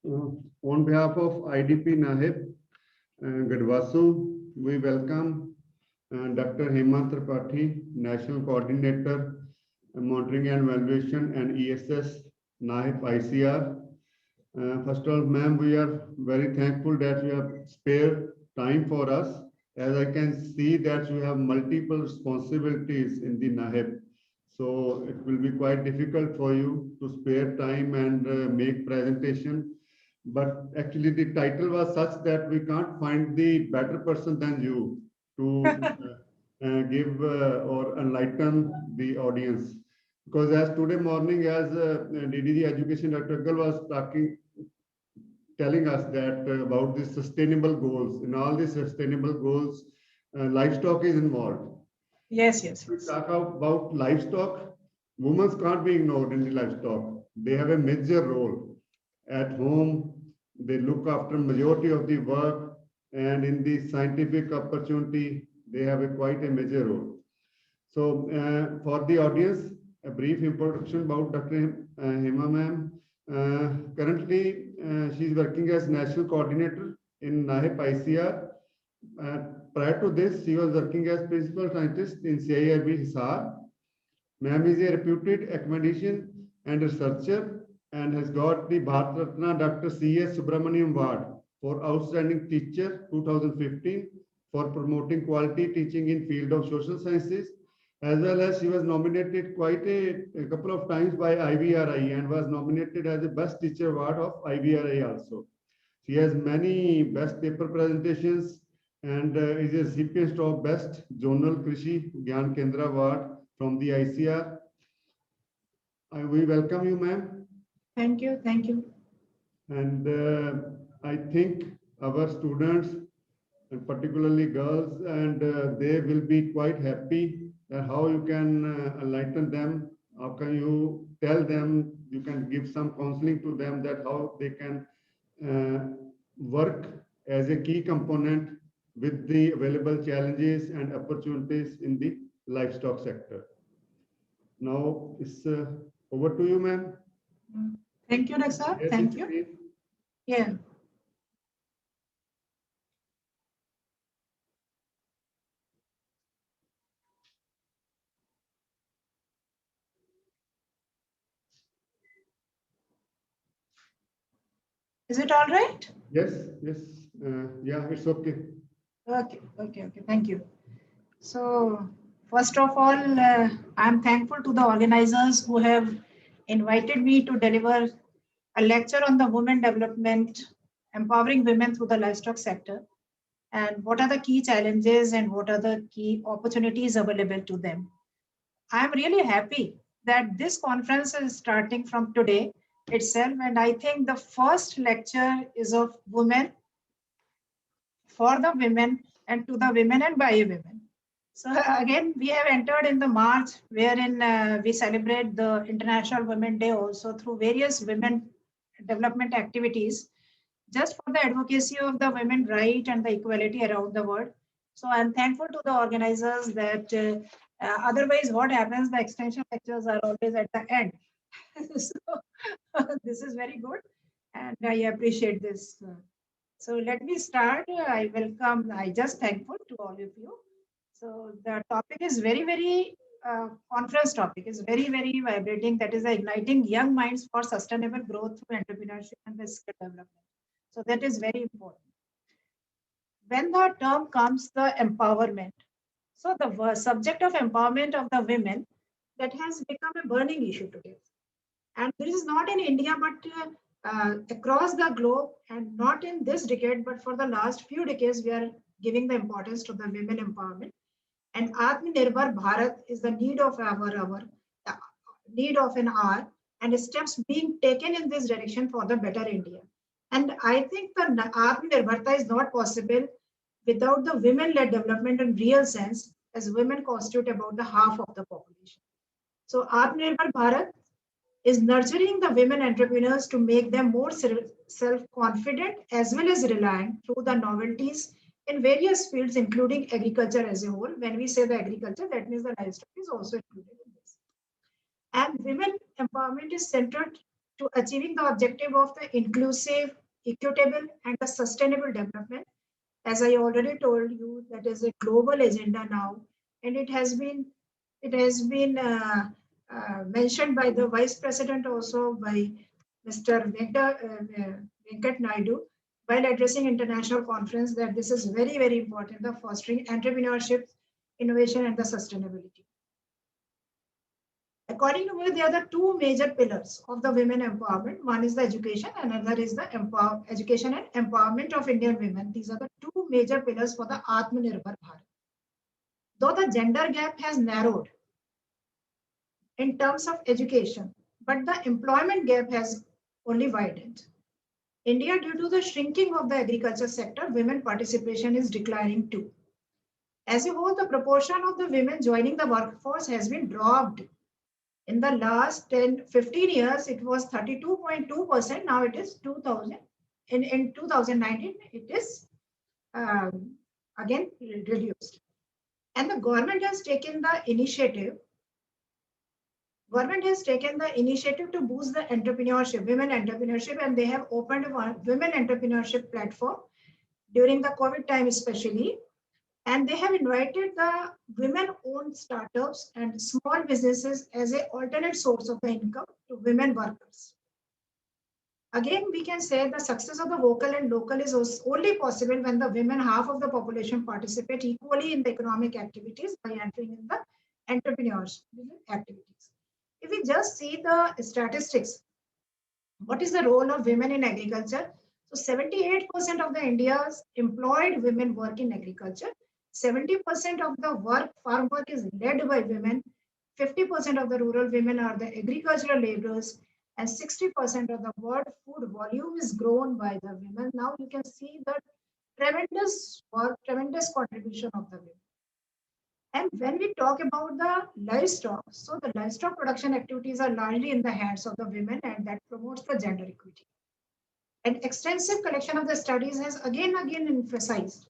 Uh, on behalf of IDP Nahib Gadwasu, we welcome Dr. Hemant Tripathi, National Coordinator, Monitoring and Evaluation and ESS, Nahib ICR. First of all, ma'am, we are very thankful that you have spared time for us, as I can see that you have multiple responsibilities in the NAHEP. So it will be quite difficult for you to spare time and make presentation. But actually the title was such that we can't find the better person than you to give or enlighten the audience. Because as today morning, as DDG Education Dr. Agal was telling us that about the sustainable goals. In all the sustainable goals, livestock is involved. Yes. We talk about livestock. Women can't be ignored in the livestock. They have a major role at home. They look after majority of the work, and in the scientific opportunity, they have quite a major role. So, for the audience, a brief introduction about Dr. Hema ma'am. Currently, she is working as national coordinator in NAHEP ICR. Prior to this, she was working as principal scientist in CIRB Hisar. Ma'am is a reputed academician and researcher and has got the Bharat Ratna Dr. C.S. Subramaniam Award for Outstanding Teacher 2015 for promoting quality teaching in field of social sciences, as well as she was nominated quite a couple of times by IVRI and was nominated as a Best Teacher Award of IVRI also. She has many best paper presentations and is a recipient of Best Journal Krishi Gyan Kendra Award from the ICR. We welcome you, ma'am. Thank you. And I think our students, and particularly girls, and they will be quite happy that how you can enlighten them, how can you tell them, you can give some counseling to them that how they can work as a key component with the available challenges and opportunities in the livestock sector. Now it's over to you, ma'am. Thank you, Dr. Yes, Thank you. please. Yeah. Is it all right? Yes. Yeah, it's okay. Okay. Thank you. So, first of all, I'm thankful to the organizers who have invited me to deliver a lecture on the women development, empowering women through the livestock sector, and what are the key challenges and what are the key opportunities available to them. I'm really happy that this conference is starting from today itself, and I think the first lecture is of women, for the women, and to the women and by women. So again, we have entered in the March, wherein we celebrate the International Women Day also through various women development activities, just for the advocacy of the women right and the equality around the world. So I'm thankful to the organizers that otherwise what happens, the extension lectures are always at the end. So this is very good and I appreciate this. So let me start. I just thankful to all of you. So the topic is very conference topic is very vibrating. That is igniting young minds for sustainable growth through entrepreneurship and the skill development. So that is very important. When the term comes, the empowerment. So the subject of empowerment of the women that has become a burning issue today. And this is not in India, but across the globe, and not in this decade, but for the last few decades, we are giving the importance to the women empowerment. And Atmanirbhar Bharat is the need of our need of an hour, and steps being taken in this direction for the better India. And I think the Atmanirbharta is not possible without the women-led development in real sense, as women constitute about the half of the population. So Atmanirbhar Bharat is nurturing the women entrepreneurs to make them more self-confident as well as reliant through the novelties in various fields, including agriculture as a whole. When we say the agriculture, that means the livestock is also included in this. And women empowerment is centered to achieving the objective of the inclusive, equitable, and the sustainable development. As I already told you, that is a global agenda now, and it has been mentioned by the Vice President also by Mr. Venkat Naidu while addressing international conference that this is very, very important, the fostering entrepreneurship, innovation, and the sustainability. According to me, there are the two major pillars of the women empowerment. One is the education, and another is the education and empowerment of Indian women. These are the two major pillars for the Atmanirbhar Bharat. Though the gender gap has narrowed in terms of education, but the employment gap has only widened. India, due to the shrinking of the agriculture sector, women participation is declining too. As a whole, the proportion of the women joining the workforce has been dropped. In the last 10-15 years, it was 32.2%. Now it is 2000. In 2019, it is again reduced. And the government has taken the initiative. Government has taken the initiative to boost the entrepreneurship, women entrepreneurship, and they have opened a women entrepreneurship platform during the COVID time especially. And they have invited the women-owned startups and small businesses as an alternate source of the income to women workers. Again, we can say the success of the vocal and local is only possible when the women, half of the population, participate equally in the economic activities by entering in the entrepreneurship activities. If we just see the statistics, what is the role of women in agriculture? So 78% of the India's employed women work in agriculture. 70% of the farm work is led by women. 50% of the rural women are the agricultural laborers, and 60% of the world food volume is grown by the women. Now you can see the tremendous work, tremendous contribution of the women. And when we talk about the livestock, so the livestock production activities are largely in the hands of the women, and that promotes the gender equity. An extensive collection of the studies has again emphasized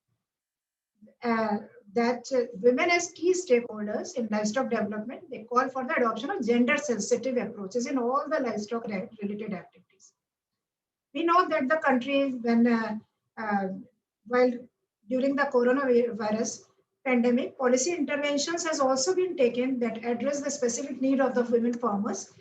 that women as key stakeholders in livestock development, they call for the adoption of gender sensitive approaches in all the livestock related activities. We know that the country, while during the coronavirus pandemic, policy interventions has also been taken that address the specific need of the women farmers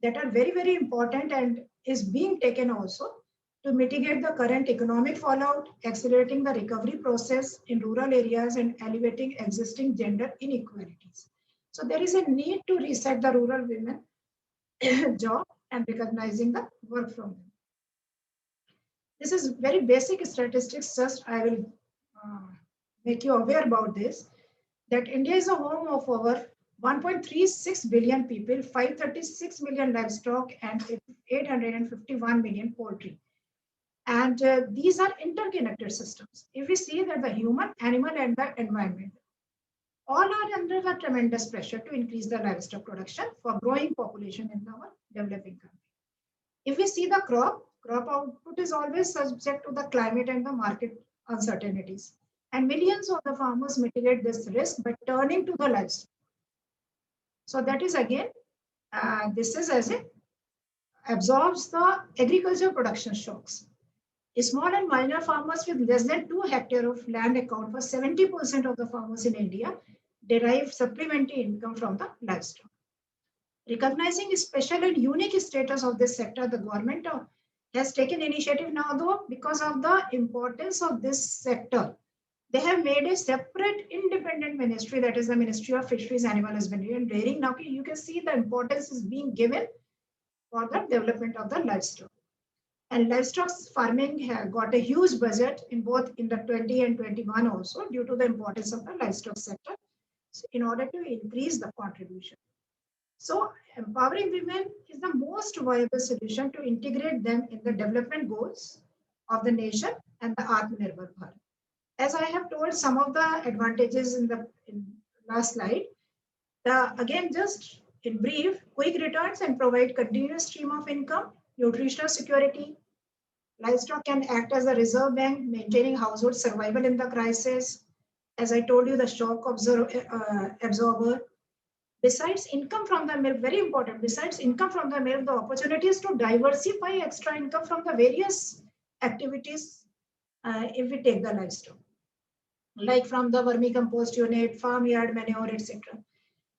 that are very, very important and is being taken also to mitigate the current economic fallout, accelerating the recovery process in rural areas and elevating existing gender inequalities. So there is a need to reset the rural women job and recognizing the work from them. This is very basic statistics, just I will make you aware about this, that India is a home of over 1.36 billion people, 536 million livestock, and 851 million poultry. And these are interconnected systems. If we see that the human, animal, and the environment all are under the tremendous pressure to increase the livestock production for growing population in our developing country. If we see the crop output is always subject to the climate and the market uncertainties. And millions of the farmers mitigate this risk by turning to the livestock. So that is again, this is as it absorbs the agriculture production shocks. Small and minor farmers with less than 2 hectares of land account for 70% of the farmers in India derive supplementary income from the livestock. Recognizing special and unique status of this sector, the government has taken initiative now, though, because of the importance of this sector. They have made a separate independent ministry, that is the Ministry of Fisheries, Animal Husbandry and Dairying. Now you can see the importance is being given for the development of the livestock. And livestock farming got a huge budget in both in the 20 and 21 also due to the importance of the livestock sector in order to increase the contribution. So empowering women is the most viable solution to integrate them in the development goals of the nation and the Atmanirbhar Bharat. As I have told some of the advantages in last slide, again just in brief, quick returns and provide continuous stream of income, nutritional security. Livestock can act as a reserve bank, maintaining household survival in the crisis. As I told you, the shock absorber. Besides income from the milk, very important, besides income from the milk, the opportunities to diversify extra income from the various activities if we take the livestock, like from the vermicompost unit, farmyard manure, etc.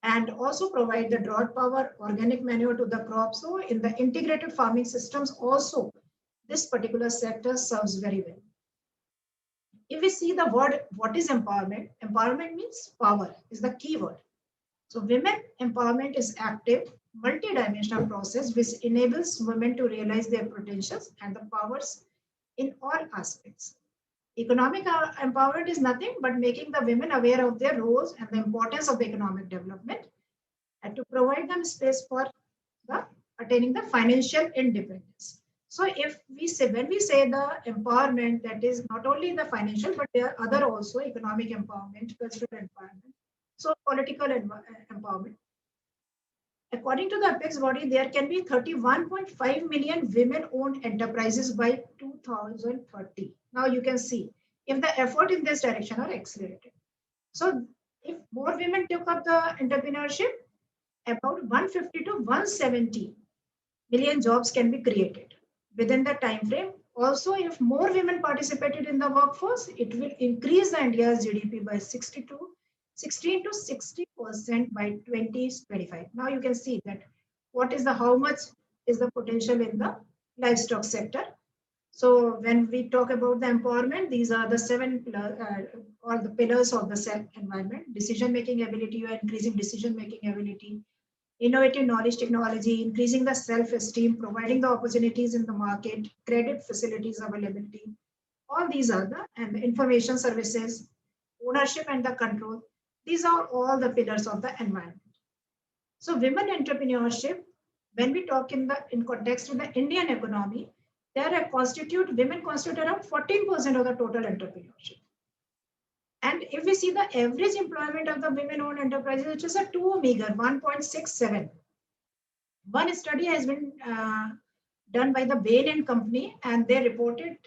And also provide the drought power, organic manure to the crop. So in the integrated farming systems also, this particular sector serves very well. If we see the word, what is empowerment? Empowerment means power is the key word. So women empowerment is active, multi-dimensional process which enables women to realize their potentials and the powers in all aspects. Economic empowerment is nothing but making the women aware of their roles and the importance of economic development and to provide them space for the attaining the financial independence. So if we say, when we say the empowerment, that is not only the financial, but there are other also economic empowerment, cultural empowerment, so political empowerment. According to the Apex body, there can be 31.5 million women-owned enterprises by 2030. Now you can see if the effort in this direction are accelerated. So if more women took up the entrepreneurship, about 150 to 170 million jobs can be created within the time frame. Also, if more women participated in the workforce, it will increase the India's GDP by 16 to 60% by 2025. Now you can see that what is the, how much is the potential in the livestock sector. So when we talk about the empowerment, these are the seven or the pillars of the self-environment: decision-making ability, you are increasing decision-making ability, innovative knowledge technology, increasing the self-esteem, providing the opportunities in the market, credit facilities availability. All these are the, and the information services, ownership and the control. These are all the pillars of the environment. So women entrepreneurship, when we talk in context of the Indian economy, women constitute around 14% of the total entrepreneurship. And if we see the average employment of the women-owned enterprises, which is a too meager, 1.67. One study has been done by the Bain and Company, and they reported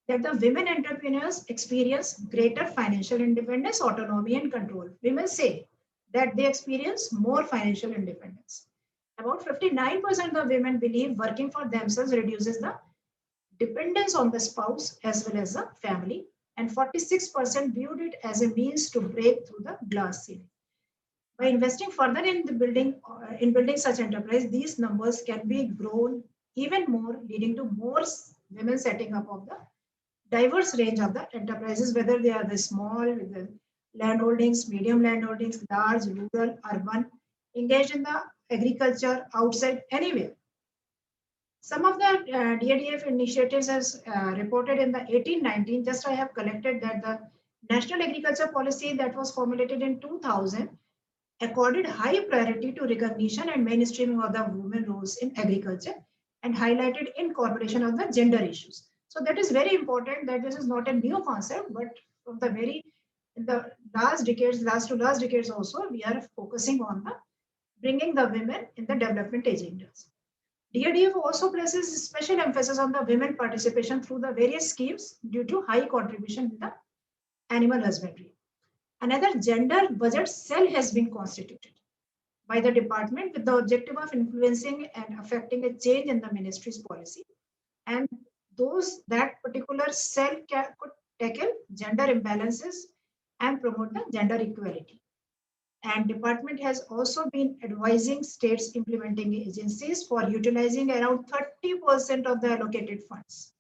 that the women entrepreneurs experience greater financial independence, autonomy, and control. Women say that they experience more financial independence. About 59% of women believe working for themselves reduces the dependence on the spouse as well as the family, and 46% viewed it as a means to break through the glass ceiling. By investing further in building such enterprise, these numbers can be grown even more, leading to more women setting up of the diverse range of the enterprises, whether they are the small, with the landholdings, medium landholdings, large, rural, urban, engaged in the agriculture, outside, anywhere. Some of the DADF initiatives as reported in the 1819, just I have collected that the National Agriculture Policy that was formulated in 2000 accorded high priority to recognition and mainstreaming of the women roles in agriculture and highlighted incorporation of the gender issues. So that is very important, that this is not a new concept, but from the in the last to last decades also, we are focusing on the bringing the women in the development agendas. DADF also places special emphasis on the women participation through the various schemes due to high contribution in the animal husbandry. Another gender budget cell has been constituted by the department with the objective of influencing and affecting a change in the ministry's policy. And that particular cell could tackle gender imbalances and promote the gender equality. And department has also been advising states implementing agencies for utilizing around 30% of the allocated funds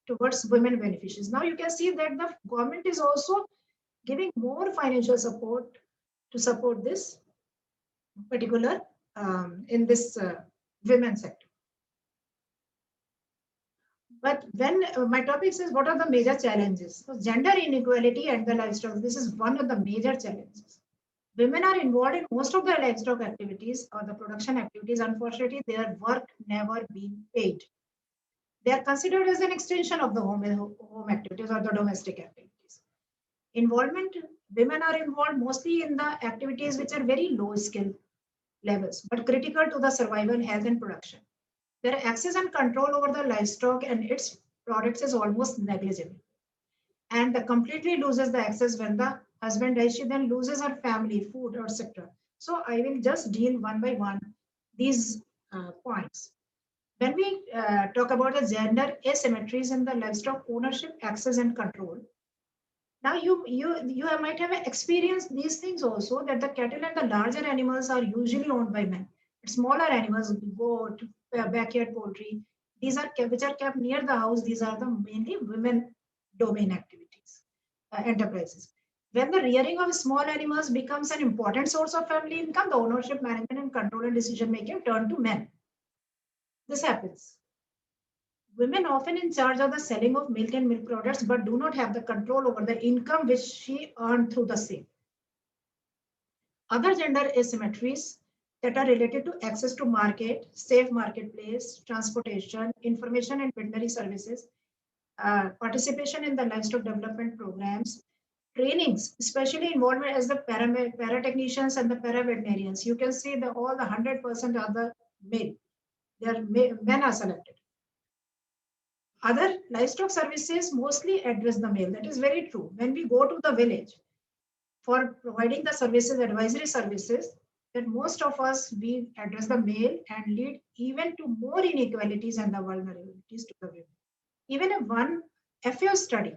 towards women beneficiaries. Now you can see that the government is also giving more financial support to support this particular in this women sector. But when my topic says what are the major challenges? So gender inequality and the livestock, this is one of the major challenges. Women are involved in most of the livestock activities or the production activities. Unfortunately, their work never been paid. They are considered as an extension of the home activities or the domestic activities. Women are involved mostly in the activities which are very low skill levels, but critical to the survival, health, and production. Their access and control over the livestock and its products is almost negligible. And completely loses the access when the husband dies, she then loses her family, food, etc. So I will just deal one by one these points. When we talk about the gender asymmetries in the livestock ownership, access, and control, now you might have experienced these things also, that the cattle and the larger animals are usually owned by men. Smaller animals, goat, backyard poultry, these are which are kept near the house. These are the mainly women domain activities, enterprises. When the rearing of small animals becomes an important source of family income, the ownership, management, and control and decision making turn to men. This happens. Women often in charge of the selling of milk and milk products, but do not have the control over the income which she earned through the sale. Other gender asymmetries that are related to access to market, safe marketplace, transportation, information and veterinary services, participation in the livestock development programs, trainings, especially involvement as the paratechnicians and the paraveterinarians. You can see that all the 100% are the male. Men are selected. Other livestock services mostly address the male. That is very true. When we go to the village for providing the services, advisory services, that most of us, we address the male and lead even to more inequalities and the vulnerabilities to the women. Even in one FAO study,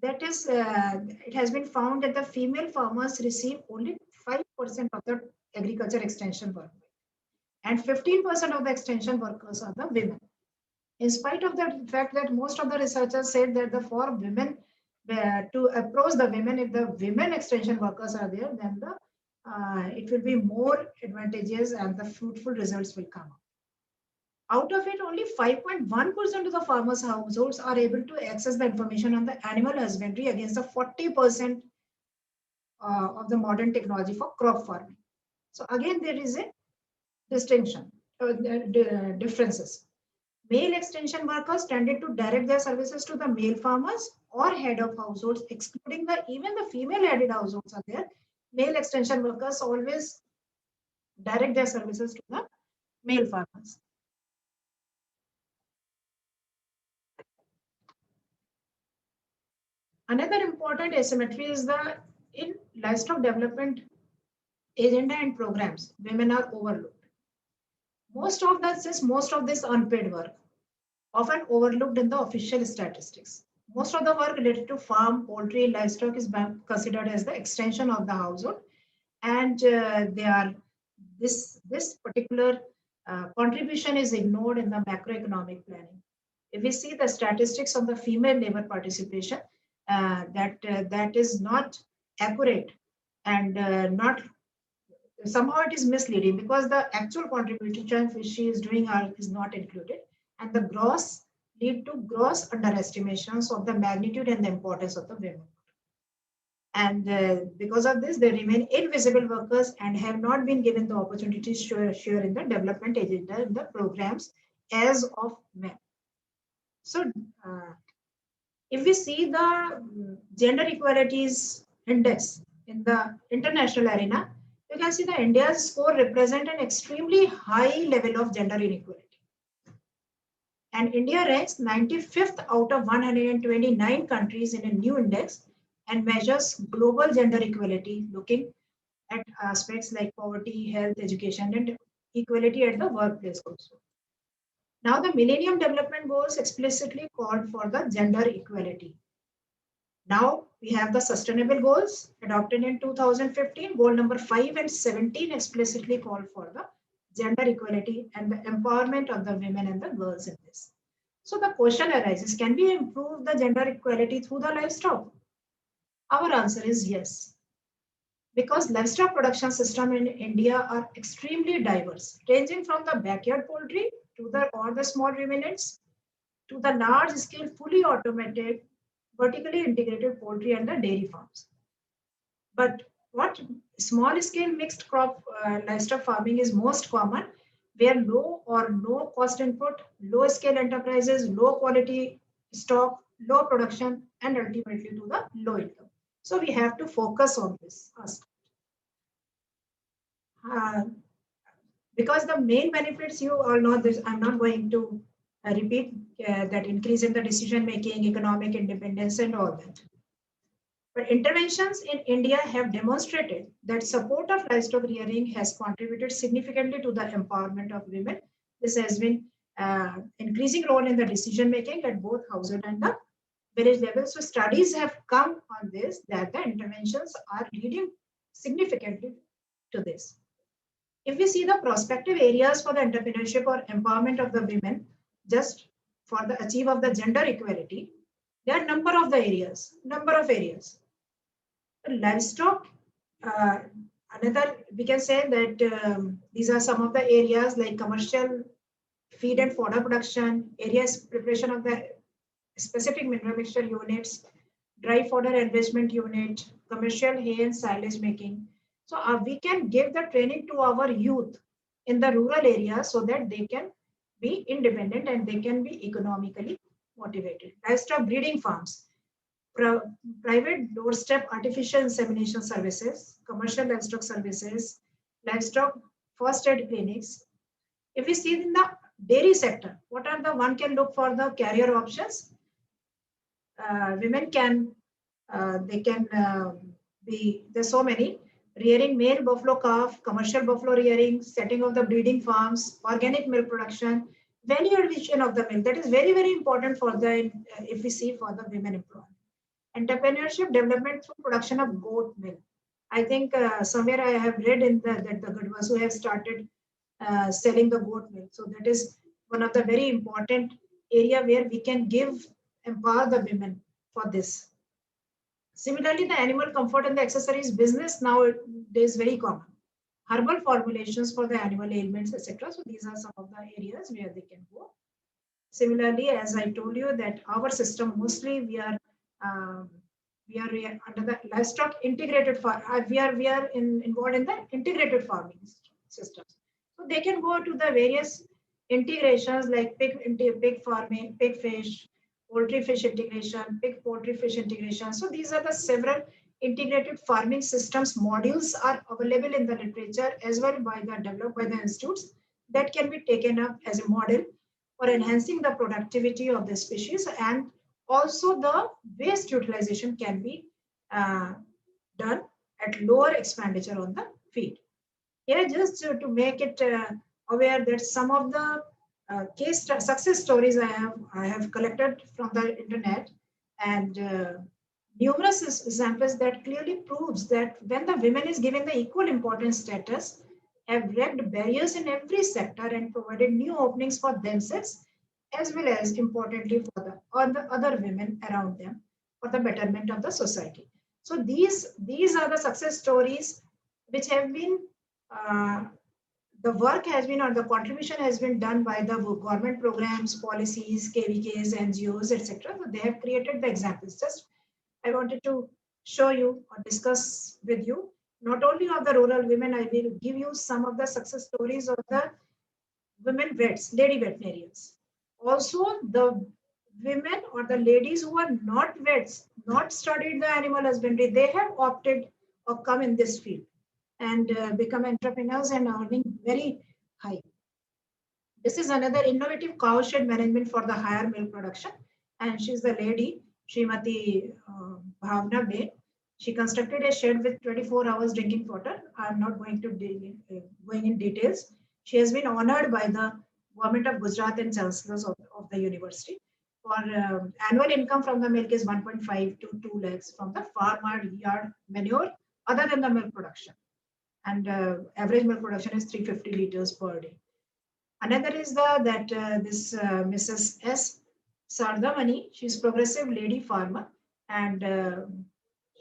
that is, it has been found that the female farmers receive only 5% of the agriculture extension work, and 15% of the extension workers are the women. In spite of the fact that most of the researchers said that for women to approach the women, if the women extension workers are there, then it will be more advantageous and the fruitful results will come. Out of it, only 5.1% of the farmers' households are able to access the information on the animal husbandry against the 40% of the modern technology for crop farming. So again, there is a distinction, differences. Male extension workers tended to direct their services to the male farmers or head of households, excluding even the female headed households are there. Male extension workers always direct their services to the male farmers. Another important asymmetry is in livestock development agenda and programs, women are overlooked. Most of this unpaid work, often overlooked in the official statistics. Most of the work related to farm, poultry, livestock is considered as the extension of the household, and this particular contribution is ignored in the macroeconomic planning. If we see the statistics of the female labor participation, that is not accurate and not somehow it is misleading, because the actual contribution which she is doing is not included, and the gross lead to gross underestimations of the magnitude and the importance of the women. And because of this, they remain invisible workers and have not been given the opportunity to share in the development agenda in the programs as of men. So if we see the gender equalities index in the international arena, you can see that India's score represent an extremely high level of gender inequality. And India ranks 95th out of 129 countries in a new index and measures global gender equality, looking at aspects like poverty, health, education, and equality at the workplace also. Now, the Millennium Development Goals explicitly called for the gender equality. Now we have the sustainable goals adopted in 2015. Goal number 5 and 17 explicitly call for the gender equality and the empowerment of the women and the girls in this. So the question arises, can we improve the gender equality through the livestock? Our answer is yes. Because livestock production system in India are extremely diverse, ranging from the backyard poultry to the small ruminants to the large scale fully automated vertically integrated poultry and the dairy farms. But what small scale mixed crop livestock farming is most common, where low or no cost input, low scale enterprises, low quality stock, low production, and ultimately to the low income. So we have to focus on this aspect. Because the main benefits, you all know this, I'm not going to repeat that increase in the decision making, economic independence, and all that. But interventions in India have demonstrated that support of livestock rearing has contributed significantly to the empowerment of women. This has been increasing role in the decision making at both household and the village level. So studies have come on this, that the interventions are leading significantly to this. If we see the prospective areas for the entrepreneurship or empowerment of the women, just for the achieve of the gender equality, there are number of areas. The livestock, another, we can say that these are some of the areas like commercial feed and fodder production, areas preparation of the specific mineral mixture units, dry fodder enrichment unit, commercial hay and silage making. So we can give the training to our youth in the rural areas so that they can be independent and they can be economically motivated. Livestock breeding farms, private doorstep artificial insemination services, commercial livestock services, livestock first aid clinics. If we see in the dairy sector, what are the one can look for the career options? Women can, they can be, there's so many, rearing male buffalo calf, commercial buffalo rearing, setting of the breeding farms, organic milk production, value addition of the milk. That is very, very important for the, if we see for the women employment. Entrepreneurship development through production of goat milk. I think somewhere I have read in that the Gadwasu have started selling the goat milk. So that is one of the very important area where we can empower the women for this. Similarly, the animal comfort and the accessories business nowadays very common. Herbal formulations for the animal ailments, etc. So these are some of the areas where they can go. Similarly, as I told you that our system mostly we are under the livestock integrated farm. We are involved in the integrated farming systems. So they can go to the various integrations like pig farming, pig fish, poultry fish integration, pig poultry fish integration. So these are the several integrated farming systems modules are available in the literature as well developed by the institutes that can be taken up as a model for enhancing the productivity of the species, and also the waste utilization can be done at lower expenditure on the feed. Here, just to make it aware that some of the success stories I have collected from the internet, and numerous examples that clearly proves that when the women is given the equal importance status, have wrecked barriers in every sector and provided new openings for themselves, as well as importantly for the other women around them for the betterment of the society. So these are the success stories which have been the work has been, or the contribution has been done by the government programs, policies, KVKs, NGOs, etc. So they have created the examples. Just I wanted to show you or discuss with you, not only of the rural women, I will give you some of the success stories of the women vets, lady veterinarians. Also the women or the ladies who are not vets, not studied the animal husbandry, they have opted or come in this field and become entrepreneurs and earning very high. This is another innovative cow shed management for the higher milk production. And she's the lady, Srimati Bhavna Bain. She constructed a shed with 24 hours drinking water. I'm not going to going in details. She has been honored by the government of Gujarat and chancellors of the university. For annual income from the milk is 1.5 to 2 lakhs from the farm yard manure other than the milk production. And average milk production is 350 liters per day. Another is this Mrs. S. Sardamani. She's progressive lady farmer, and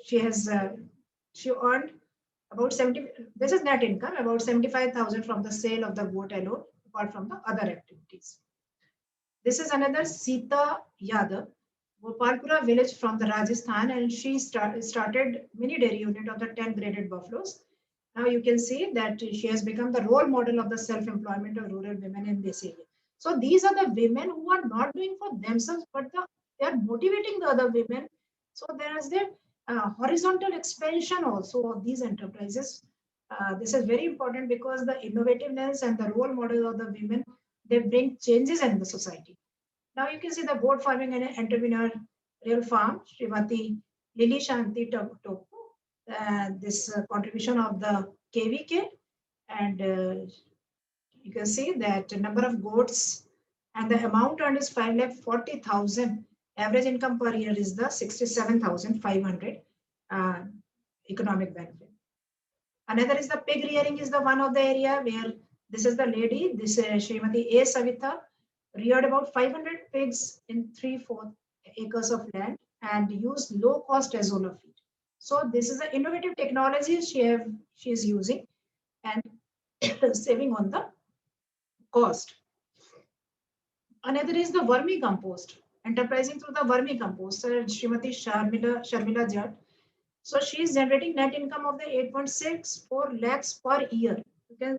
she earned about 70. This is net income, about 75,000 from the sale of the goat alone, apart from the other activities. This is another Sita Yadav, Gopalpura village from the Rajasthan, and she started mini dairy unit of the 10 graded buffaloes. Now you can see that she has become the role model of the self-employment of rural women in this area. So these are the women who are not doing for themselves, but they are motivating the other women. So there is the horizontal expansion also of these enterprises. This is very important because the innovativeness and the role model of the women, they bring changes in the society. Now you can see the goat farming and entrepreneurial farm, Srimati Lily Shanti Topu, this contribution of the KVK, and you can see that the number of goats and the amount earned is 5,40,000. Average income per year is the 67,500 economic benefit. Another is the pig rearing is the one of the area where this is the lady, this Srimati A. Savita, reared about 500 pigs in 3/4 acres of land and used low cost azolla feed. So this is an innovative technology she is using and saving on the cost. Another is the vermicompost, enterprising through the vermicompost. Srimati Sharmila Jat. So she is generating net income of the 8.64 lakhs per year.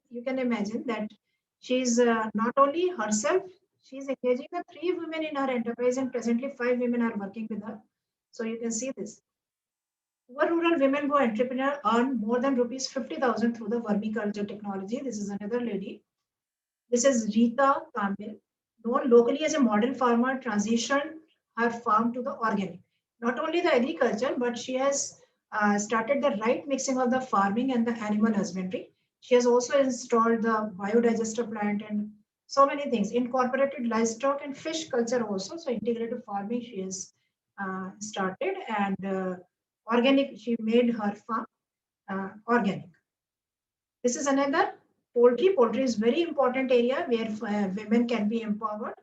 You can imagine that she is not only herself, she is engaging the 3 women in her enterprise, and presently 5 women are working with her. So you can see this. Poor rural women go entrepreneur earn more than rupees 50,000 through the vermiculture technology. This is another lady. This is Rita Kamil, known locally as a model farmer, transitioned her farm to the organic. Not only the agriculture, but she has started the right mixing of the farming and the animal husbandry. She has also installed the biodigester plant and so many things. Incorporated livestock and fish culture also. So integrated farming she has started, and organic, she made her farm organic. This is another poultry. Poultry is very important area where women can be empowered.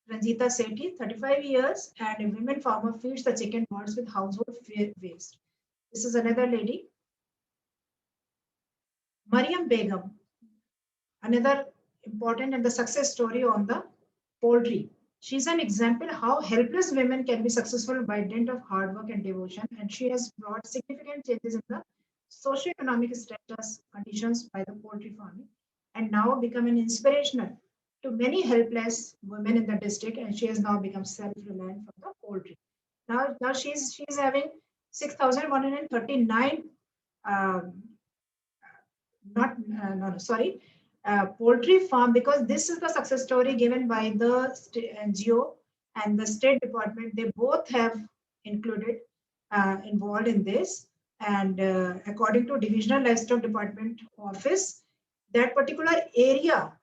Ranjita Sethi, 35 years, and a women farmer feeds the chicken birds with household waste. This is another lady. Mariam Begum, another important and the success story on the poultry. She's an example how helpless women can be successful by dint of hard work and devotion, and she has brought significant changes in the socioeconomic status conditions by the poultry farming, and now become an inspirational to many helpless women in the district, and she has now become self-reliant from the poultry. Now she's having 6,139 not no, sorry, poultry farm, because this is the success story given by the NGO and the State Department. They both have included involved in this, and according to Divisional Livestock Department office, that particular area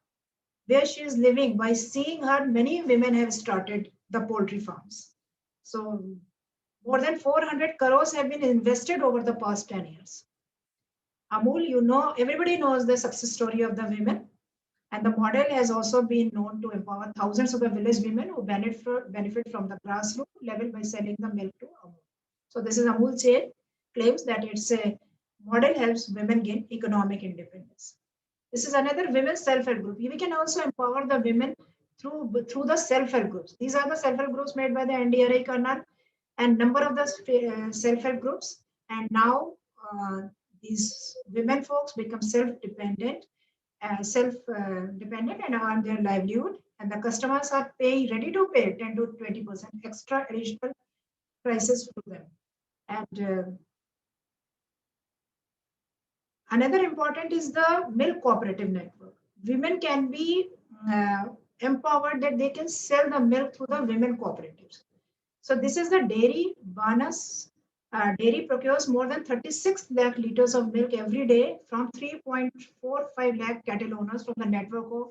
where she is living, by seeing her, many women have started the poultry farms. So more than 400 crores have been invested over the past 10 years. Amul, everybody knows the success story of the women, and the model has also been known to empower thousands of the village women who benefit from the grassroots level by selling the milk to Amul. So this is Amul chain claims that it's a model helps women gain economic independence. This is another women's self-help group. We can also empower the women through the self-help groups. These are the self-help groups made by the NDRI Karnal and number of the self-help groups. And now these women folks become self-dependent and earn their livelihood. And the customers are ready to pay 10 to 20% extra additional prices to them. And another important is the milk cooperative network. Women can be empowered that they can sell the milk through the women cooperatives. So this is the dairy. Banas dairy procures more than 36 lakh liters of milk every day from 3.45 lakh cattle owners from the network of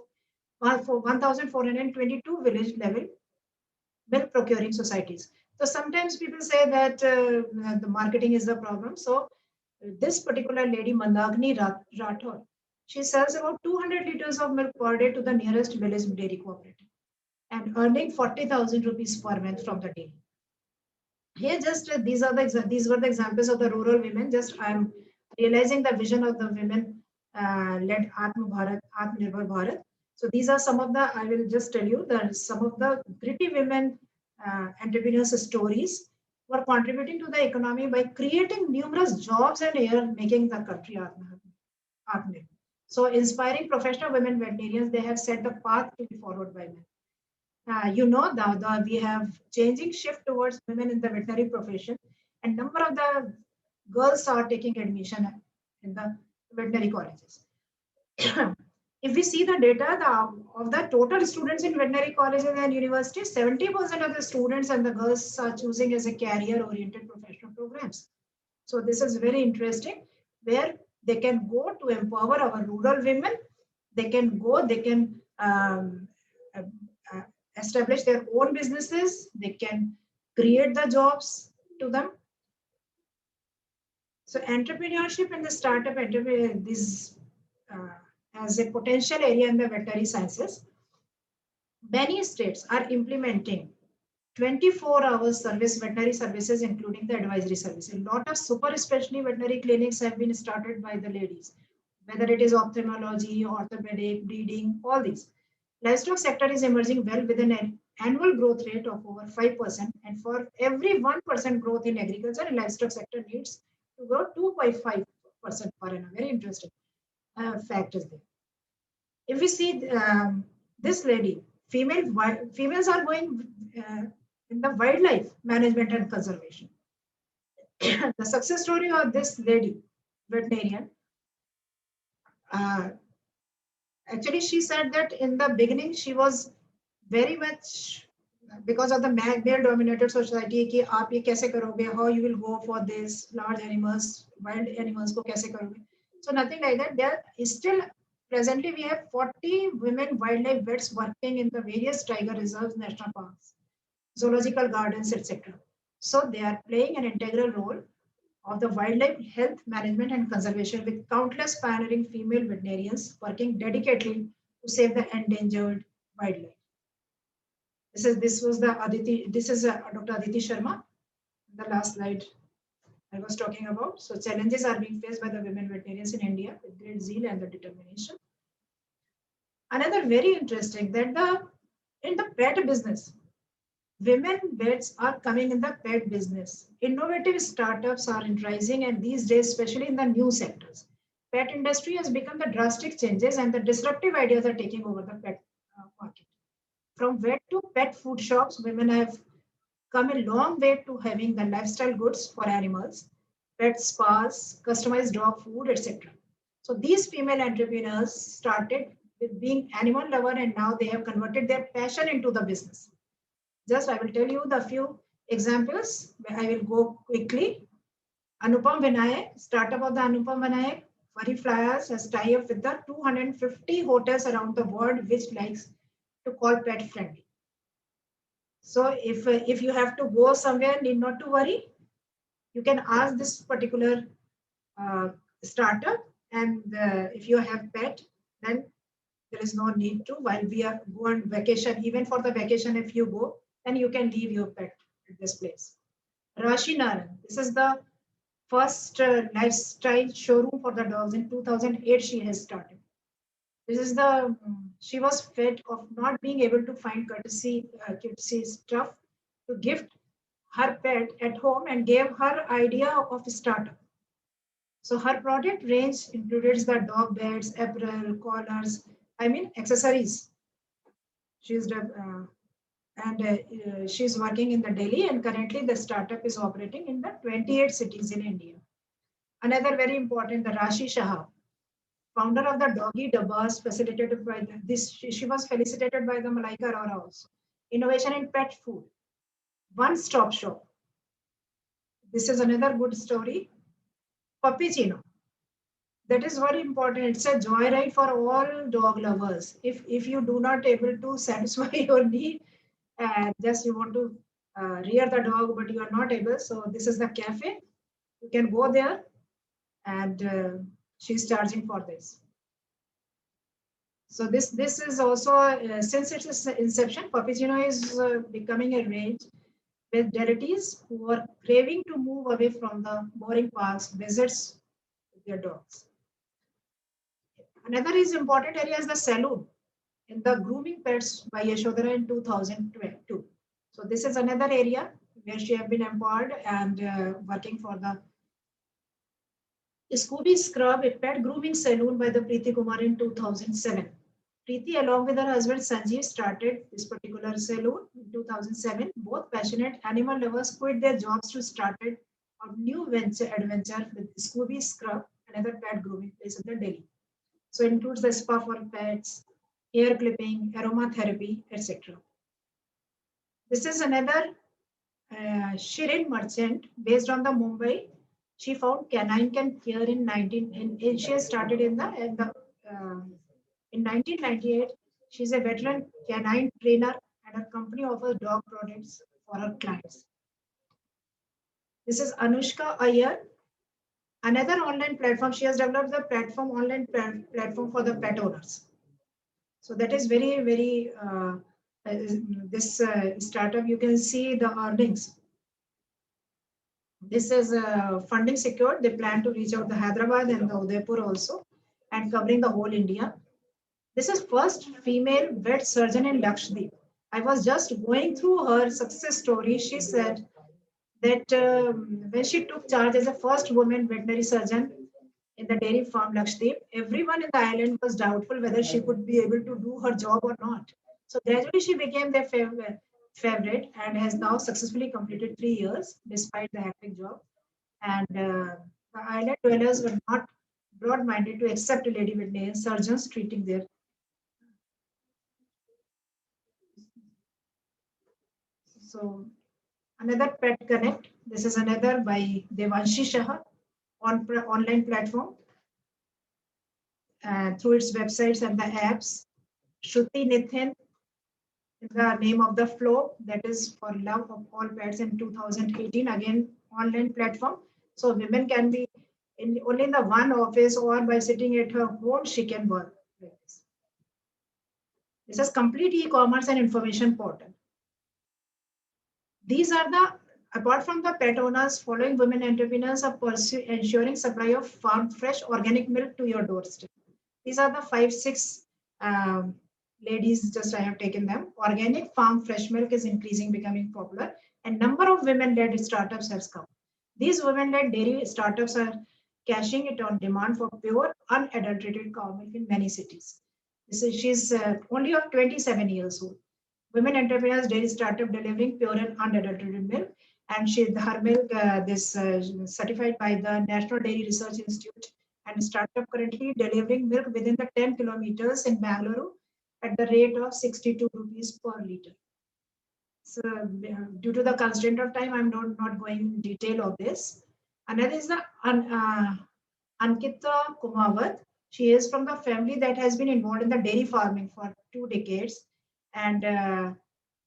1,422 village level milk procuring societies. So sometimes people say that the marketing is the problem. So this particular lady, Mandagni Rathod, she sells about 200 liters of milk per day to the nearest village dairy cooperative and earning 40,000 rupees per month from the dairy. Here, just these were the examples of the rural women. Just I'm realizing the vision of the women led Atmanirbhar Bharat. So these are some of the, I will just tell you that some of the gritty women entrepreneurs stories who are contributing to the economy by creating numerous jobs and making the country Atmanirbhar. So inspiring professional women veterinarians, they have set the path to be followed by men. We have changing shift towards women in the veterinary profession, and number of the girls are taking admission in the veterinary colleges. If we see the data of the total students in veterinary colleges and universities, 70% of the students and the girls are choosing as a career-oriented professional programs. So this is very interesting, where they can go to empower our rural women. They can go, they can uh, uh, establish their own businesses. They can create the jobs to them. So entrepreneurship and the startup this as a potential area in the veterinary sciences. Many states are implementing 24 hours service, veterinary services, including the advisory service. A lot of super specialty veterinary clinics have been started by the ladies, whether it is ophthalmology, orthopedic, breeding, all these. Livestock sector is emerging well with an annual growth rate of over 5%. And for every 1% growth in agriculture, livestock sector needs to grow 2.5% per annum. Very interesting fact is there. If we see this lady, females are going in the wildlife management and conservation. The success story of this lady, veterinarian, actually she said that in the beginning she was very much because of the male dominated society कि आप ये कैसे करोगे, how you will go for this large animals, wild animals को कैसे करोगे. So nothing like that. There is still presently we have 40 women wildlife vets working in the various tiger reserves, national parks, zoological gardens, etc. So they are playing an integral role of the wildlife health management and conservation with countless pioneering female veterinarians working dedicatedly to save the endangered wildlife. This was the Aditi. This is Dr. Aditi Sharma. The last slide I was talking about. So challenges are being faced by the women veterinarians in India with great zeal and the determination. Another very interesting that in the pet business, women vets are coming in the pet business. Innovative startups are rising, and these days, especially in the new sectors, pet industry has become the drastic changes, and the disruptive ideas are taking over the pet market. From vet to pet food shops, women have come a long way to having the lifestyle goods for animals, pet spas, customized dog food, etc. So these female entrepreneurs started with being animal lover, and now they have converted their passion into the business. Just I will tell you the few examples. I will go quickly. Anupam Vinayak, startup of the Anupam Vinayak, Furry Flyers has tied up with the 250 hotels around the world, which likes to call pet friendly. So if you have to go somewhere, need not to worry. You can ask this particular startup, and if you have pet, then there is no need to. While we are go on vacation, even for the vacation, if you go, then you can leave your pet at this place. Rashi Naran, this is the first lifestyle showroom for the dogs. In 2008, she has started. This is the, she was fed of not being able to find courtesy stuff to gift her pet at home and gave her idea of a startup. So her product range included the dog beds, apparel, collars, accessories. She's she's working in the Delhi, and currently the startup is operating in the 28 cities in India. Another very important, the Rashi Shah, founder of the Doggy Dabbas, facilitated by this. She was felicitated by the Malaika Arora also. Innovation in pet food, one-stop shop. This is another good story. Puppycino. That is very important. It's a joyride for all dog lovers. If you do not able to satisfy your need, just you want to rear the dog, but you are not able. So this is the cafe. You can go there, and she's charging for this. So this is also since its inception, Puppycino is becoming a range with deities who are craving to move away from the boring parks visits with their dogs. Another is important area is the saloon in the grooming pets by Yashodhara in 2022. So this is another area where she have been empowered and working for the Scooby Scrub, a pet grooming saloon by the Preeti Kumar in 2007. Preeti, along with her husband Sanjeev, started this particular saloon in 2007. Both passionate animal lovers quit their jobs to start a new adventure with Scooby Scrub, another pet grooming place in the Delhi. So it includes the spa for pets, hair clipping, aromatherapy, etc. This is another Shirin Merchant, based on the Mumbai. She found canine care in 19. She has started uh, in 1998. She's a veteran canine trainer, and her company offers dog products for her clients. This is Anushka Iyer, another online platform. She has developed the online platform for the pet owners. So that is very this startup. You can see the earnings. This is funding secured. They plan to reach out to Hyderabad and the Udaipur also, and covering the whole India. This is first female vet surgeon in Lakshadweep. I was just going through her success story. She said that when she took charge as the first woman veterinary surgeon in the dairy farm Lakshadweep, everyone in the island was doubtful whether she could be able to do her job or not. So gradually she became their favorite and has now successfully completed 3 years despite the hectic job. And the island dwellers were not broad-minded to accept a lady veterinarian surgeons treating their. So another Pet Connect. This is another by Devanshi Shah on online platform through its websites and the apps. Shruti Nithin, the name of the flow, that is for love of all pets in 2018, again online platform. So women can be only in the one office or by sitting at her home, she can work like this. This is complete e-commerce and information portal. These are the, apart from the pet owners, following women entrepreneurs are ensuring supply of farm fresh organic milk to your doorstep. These are the 5-6 ladies, just I have taken them. Organic farm fresh milk is increasing, becoming popular, and number of women-led startups has come. These women-led dairy startups are cashing it on demand for pure, unadulterated cow milk in many cities. She's only of 27 years old. Women entrepreneurs dairy startup delivering pure and unadulterated milk, and her milk certified by the National Dairy Research Institute, and startup currently delivering milk within the 10 kilometers in Bangalore at the rate of 62 rupees per liter. So due to the constraint of time, I'm not going in detail of this. Another is the Ankita Kumawat. She is from the family that has been involved in the dairy farming for 2 decades. And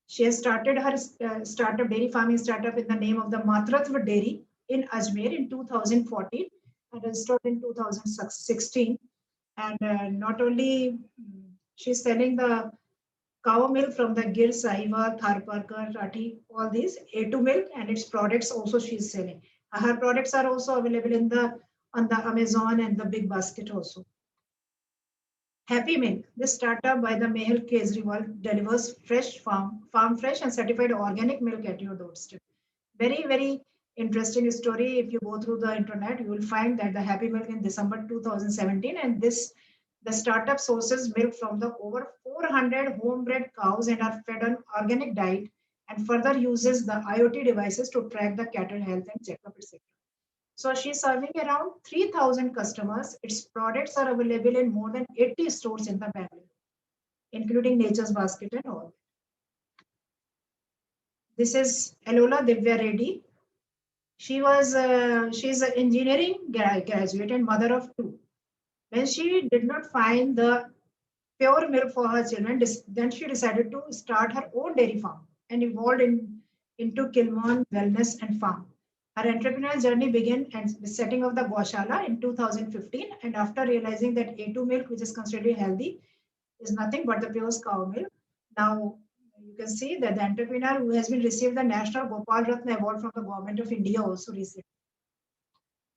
she has started her startup, dairy farming startup in the name of the Matratva Dairy in Ajmer in 2014 and registered in 2016. And not only she's selling the cow milk from the Gir, Sahiwal, Tharparkar, Rathi, all these A2 milk and its products also she's selling. Her products are also available on the Amazon and the Big Basket also. Happy Milk, this startup by the Mehul Kejriwal delivers fresh farm fresh and certified organic milk at your doorstep. Very interesting story. If you go through the internet, you will find that the Happy Milk in December 2017, and the startup sources milk from the over 400 homebred cows and are fed on organic diet, and further uses the IoT devices to track the cattle health and checkup, etc. So she's serving around 3,000 customers. Its products are available in more than 80 stores in the Bangalore, including Nature's Basket and all. This is Alola Divya Reddy. She's an engineering graduate and mother of 2. When she did not find the pure milk for her children, then she decided to start her own dairy farm and evolved into Kilmon Wellness and Farm. Her entrepreneurial journey began with setting up the Goshala in 2015, and after realizing that A2 milk, which is considered healthy, is nothing but the pure cow milk. Now you can see that the entrepreneur who has been received the National Gopal Ratna Award from the Government of India also recently.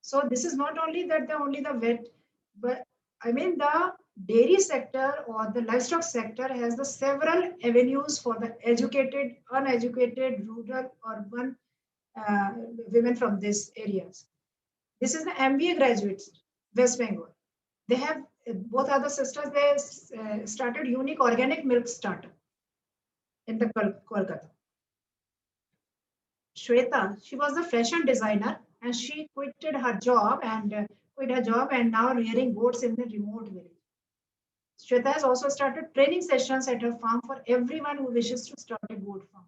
So this is not only that only the vet, but I mean the dairy sector or the livestock sector has the several avenues for the educated, uneducated, rural, urban women from these areas. This is the MBA graduates, West Bengal. They have, both other sisters, they started unique organic milk startup in the Kolkata. Shweta, she was a fashion designer and she quit her job and now rearing goats in the remote village. Shweta has also started training sessions at her farm for everyone who wishes to start a goat farm.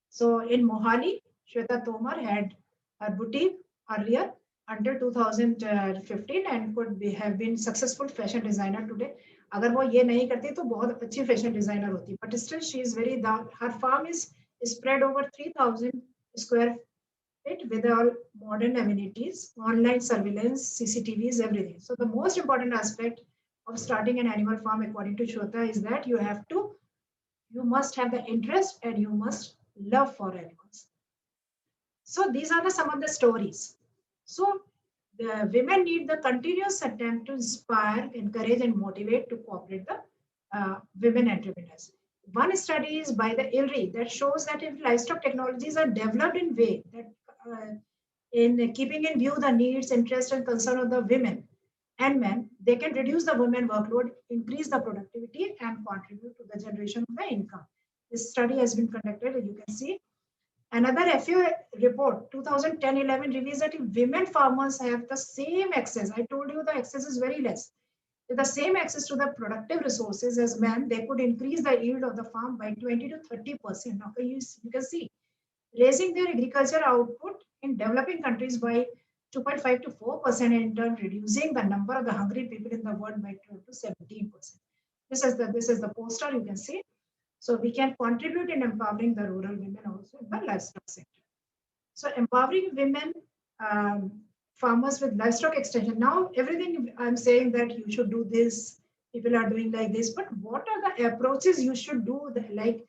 So in Mohali, Shweta Tomar had her boutique earlier until 2015 and could have been successful fashion designer today. अगर वो ये नहीं करती तो बहुत अच्छी fashion designer होती. But still she is very down. Her farm is spread over 3,000 square feet with all modern amenities, online surveillance, CCTVs, everything. So the most important aspect of starting an animal farm, according to Shweta, is that you must have the interest and you must love for animals. So these are some of the stories. So the women need the continuous attempt to inspire, encourage, and motivate to cooperate the women entrepreneurs. One study is by the ILRI that shows that if livestock technologies are developed in way that in keeping in view the needs, interest, and concern of the women and men, they can reduce the women workload, increase the productivity, and contribute to the generation of the income. This study has been conducted, and you can see. Another FAO report, 2010-11, reveals that if women farmers have the same access, I told you the access is very less, with the same access to the productive resources as men, they could increase the yield of the farm by 20 to 30%. Now you can see, raising their agriculture output in developing countries by 2.5 to 4%, and in turn reducing the number of the hungry people in the world by 12 to 17%. This is the poster you can see. So we can contribute in empowering the rural women also in the livestock sector. So empowering women farmers with livestock extension. Now everything I'm saying that you should do this, people are doing like this, but what are the approaches you should do like,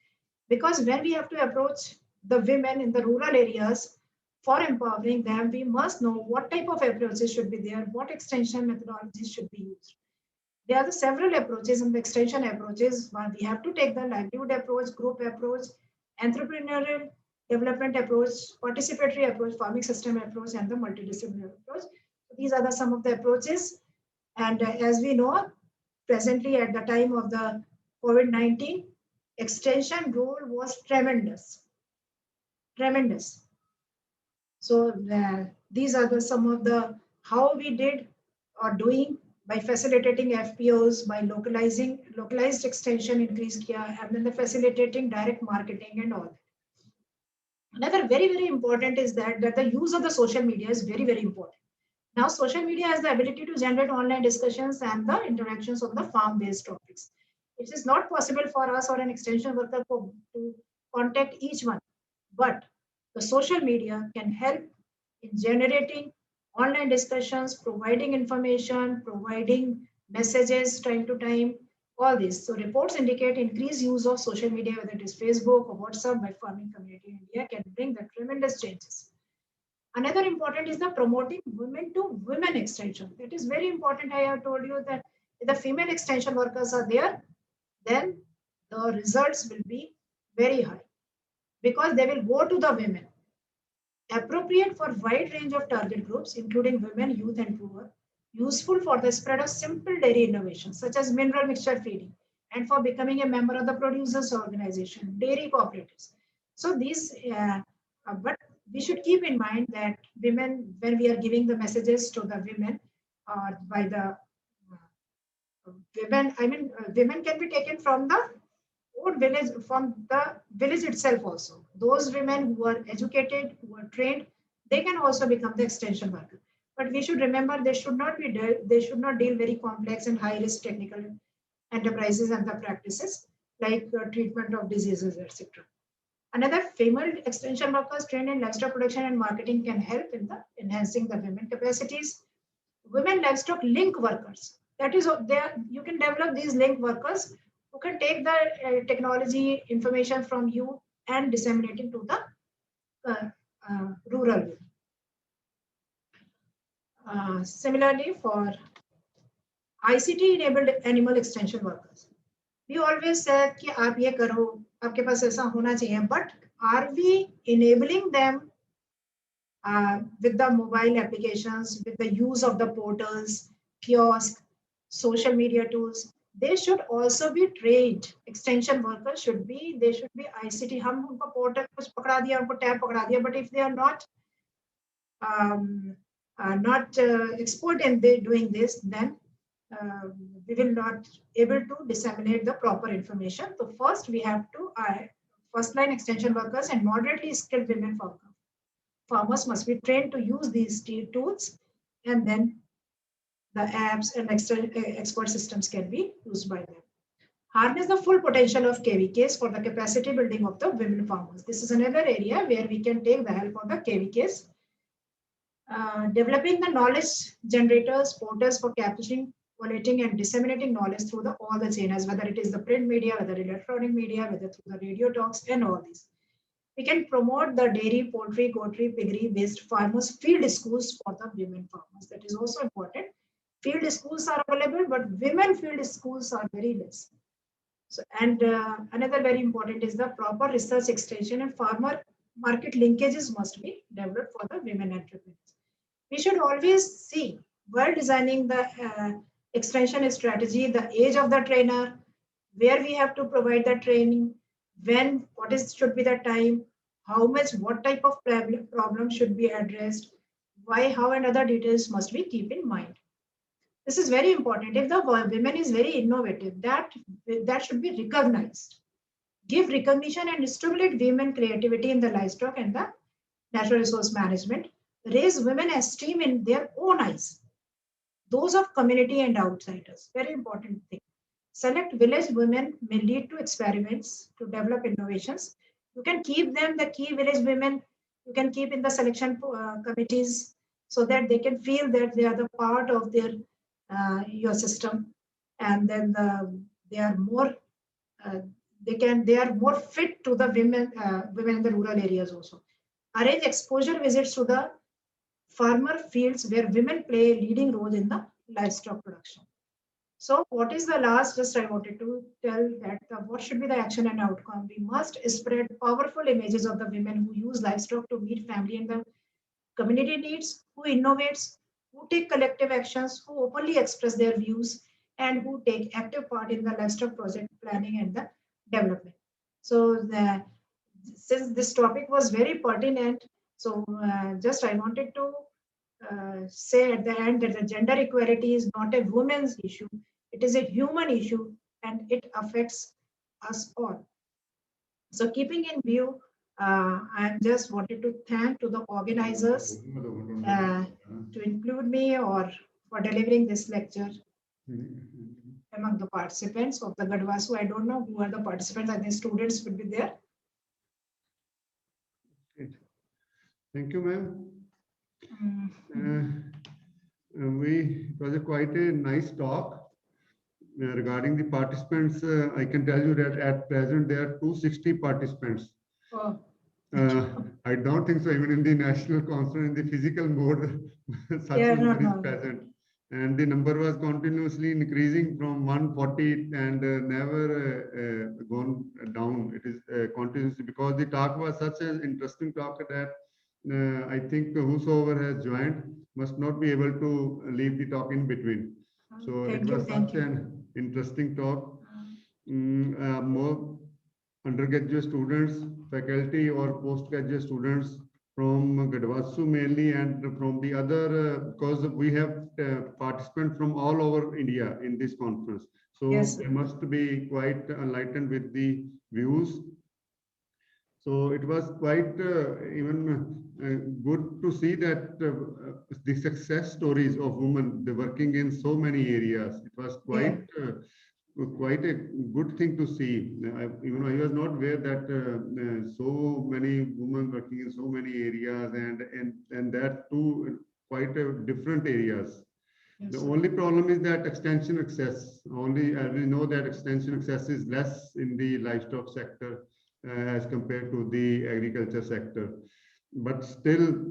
because when we have to approach the women in the rural areas for empowering them, we must know what type of approaches should be there, what extension methodologies should be used. There are several approaches in the extension approaches. We have to take the livelihood approach, group approach, entrepreneurial development approach, participatory approach, farming system approach, and the multidisciplinary approach. So these are some of the approaches. And as we know, presently at the time of the COVID-19, extension role was tremendous. Tremendous. So these are some of the how we did or doing by facilitating FPOs, by localized extension increased care, and then the facilitating direct marketing and all that. Another very important is that the use of the social media is very important. Now social media has the ability to generate online discussions and the interactions on the farm-based topics. It is not possible for us or an extension worker to contact each one, but the social media can help in generating online discussions, providing information, providing messages time to time, all this. So reports indicate increased use of social media, whether it is Facebook or WhatsApp by farming community in India, can bring the tremendous changes. Another important is the promoting women to women extension. That is very important. I have told you that if the female extension workers are there, then the results will be very high because they will go to the women. Appropriate for wide range of target groups, including women, youth, and poor, useful for the spread of simple dairy innovations, such as mineral mixture feeding, and for becoming a member of the producers organization, dairy cooperatives. So these, but we should keep in mind that women, when we are giving the messages to the women, by the women, women can be taken from the own village, from the village itself also. Those women who are educated, who are trained, they can also become the extension worker. But we should remember they should not deal very complex and high risk technical enterprises and the practices like treatment of diseases, etc. Another female extension workers trained in livestock production and marketing can help in the enhancing the women capacities. Women livestock link workers. That is, there you can develop these link workers who can take the technology information from you and disseminate it to the rural women. Similarly, for ICT-enabled animal extension workers, we always said कि आप ये करो, आपके पास ऐसा होना चाहिए. But are we enabling them with the mobile applications, with the use of the portals, kiosks, social media tools? They should also be trained. Extension workers should be ICT. हम उनको portal कुछ पकड़ा दिया, उनको tab पकड़ा दिया. But if they are not expert in doing this, then we will not able to disseminate the proper information. So first we have to first line extension workers and moderately skilled women farmers must be trained to use these tools, and then the apps and expert systems can be used by them. Harness the full potential of KVKs for the capacity building of the women farmers. This is another area where we can take the help of the KVKs. Developing the knowledge generators, portals for capturing, collating, and disseminating knowledge through all the channels, whether it is the print media, whether electronic media, whether through the radio talks, and all these. We can promote the dairy, poultry, goatry, piggery-based farmers field schools for the women farmers. That is also important. Field schools are available, but women field schools are very less. So, and another very important is the proper research extension and farmer market linkages must be developed for the women entrepreneurs. We should always see while designing the extension strategy, the age of the trainer, where we have to provide the training, when, should be the time, how much, what type of problem should be addressed, why, how, and other details must be keep in mind. This is very important. If the women is very innovative, that should be recognized. Give recognition and stimulate women creativity in the livestock and the natural resource management. Raise women esteem in their own eyes, those of community and outsiders. Very important thing. Select village women may lead to experiments to develop innovations. You can keep them, the key village women, you can keep in the selection committees so that they can feel that they are the part of their your system, and then they are more they are more fit to the women in the rural areas also. Arrange exposure visits to the farmer fields where women play a leading role in the livestock production. So what is the last, just I wanted to tell that what should be the action and outcome. We must spread powerful images of the women who use livestock to meet family and the community needs, who innovates, who take collective actions, who openly express their views, and who take active part in the livestock project planning and the development. So since this topic was very pertinent, so just I wanted to say at the end that the gender equality is not a woman's issue, it is a human issue and it affects us all. So keeping in view, I just wanted to thank to the organizers to include me or for delivering this lecture among the participants of the Gadwasu. I don't know who are the participants. I think students would be there. Thank you, ma'am. It was quite a nice talk. Regarding the participants, I can tell you that at present there are 260 participants. Oh. I don't think so, even in the national conference, in the physical mode, such a number is present. And the number was continuously increasing from 140 and never gone down. It is continuously, because the talk was such an interesting talk that I think whosoever has joined must not be able to leave the talk in between. So it was such an interesting talk. More undergraduate students, faculty or postgraduate students from Gadwasu mainly, and from the other, because we have participants from all over India in this conference. So yes, they must be quite enlightened with the views. So it was quite even good to see that the success stories of women, they working in so many areas. It was quite quite a good thing to see. I was not aware that so many women working in so many areas, and that too quite different areas. Yes. The only problem is that extension access. Only we know that extension access is less in the livestock sector as compared to the agriculture sector. But still,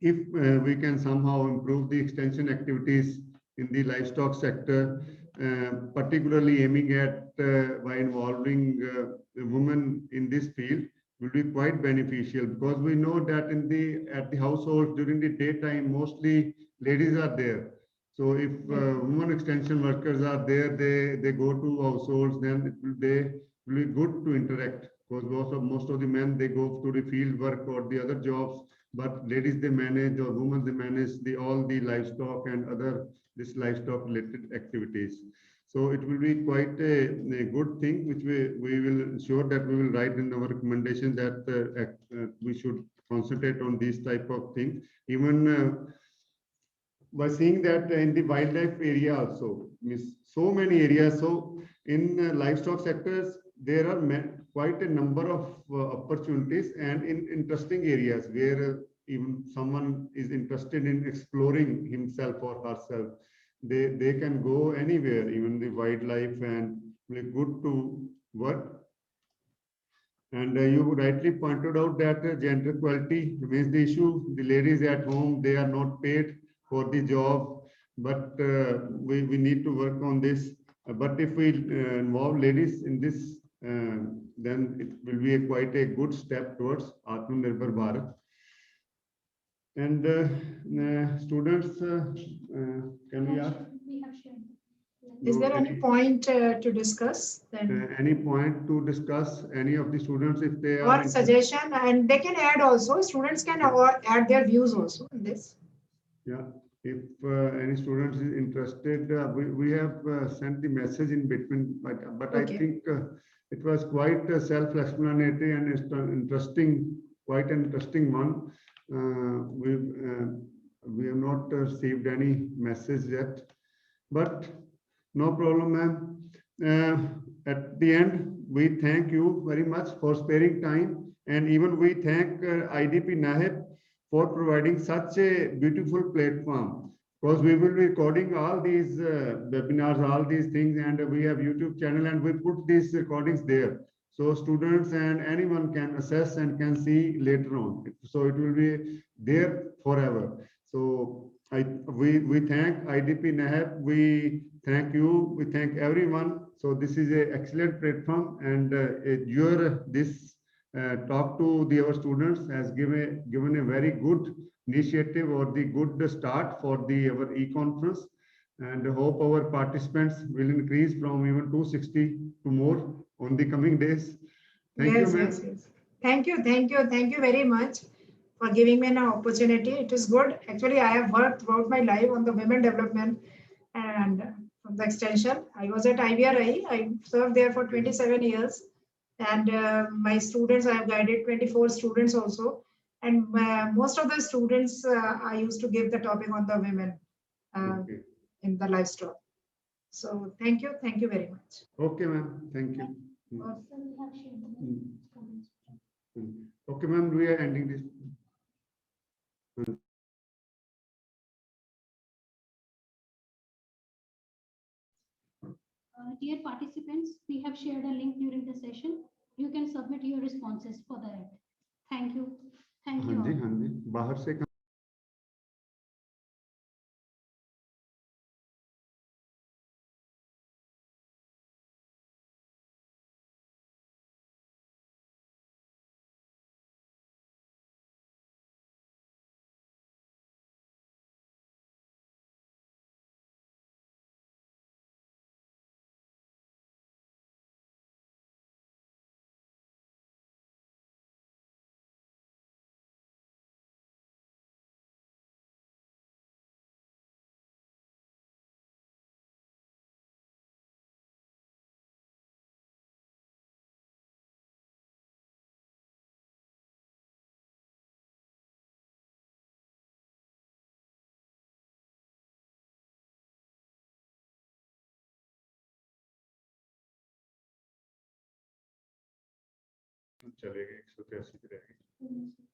if we can somehow improve the extension activities in the livestock sector, particularly aiming at by involving women in this field, will be quite beneficial, because we know that at the household during the daytime mostly ladies are there. So if women extension workers are there, they go to households, then they will be good to interact, because most of the men, they go to the field work or the other jobs, but ladies, they manage, or women, they manage all the livestock and other this livestock related activities. So it will be quite a good thing, which we will ensure that we will write in our recommendation that we should concentrate on these type of things. Even by seeing that in the wildlife area also, means so many areas. So in livestock sectors, there are quite a number of opportunities and in interesting areas where even someone is interested in exploring himself or herself. They can go anywhere, even the wildlife, and good to work. And you rightly pointed out that gender equality remains the issue. The ladies at home, they are not paid for the job, but we need to work on this. But if we involve ladies in this, then it will be quite a good step towards Atmanirbhar Bharat. And students, can we ask? Is there any point to discuss then? Any point to discuss? Any of the students, if they are Or suggestion, and they can add also, students can add their views also in this. Yeah, if any student is interested, we have sent the message in between, but Okay. I think it was quite self-explanatory and interesting, quite an interesting one. We have not received any message yet, but no problem, ma'am. At the end, we thank you very much for sparing time, and even we thank IDP NAHEP for providing such a beautiful platform, because we will be recording all these webinars, all these things, and we have YouTube channel, and we put these recordings there. So students and anyone can access and can see later on. So it will be there forever. So we thank IDP NAHEP, we thank you, we thank everyone. So this is an excellent platform, and this talk to our students has given a very good initiative or the good start for our e-conference, and hope our participants will increase from even 260 to more on the coming days. Thank you, ma'am. Yes. Thank you very much for giving me an opportunity. It is good. Actually, I have worked throughout my life on the women development and from the extension. I was at IVRI. I served there for 27 years. And my students, I have guided 24 students also. And most of the students, I used to give the topic on the women Okay. in the livestock. So thank you very much. Okay, ma'am. Thank you. Okay, ma'am, we are ending this. Dear participants, we have shared a link during the session. You can submit your responses for that. Thank you. Thank you. हाँ जी, बाहर से चलेगी 183 रहेगी।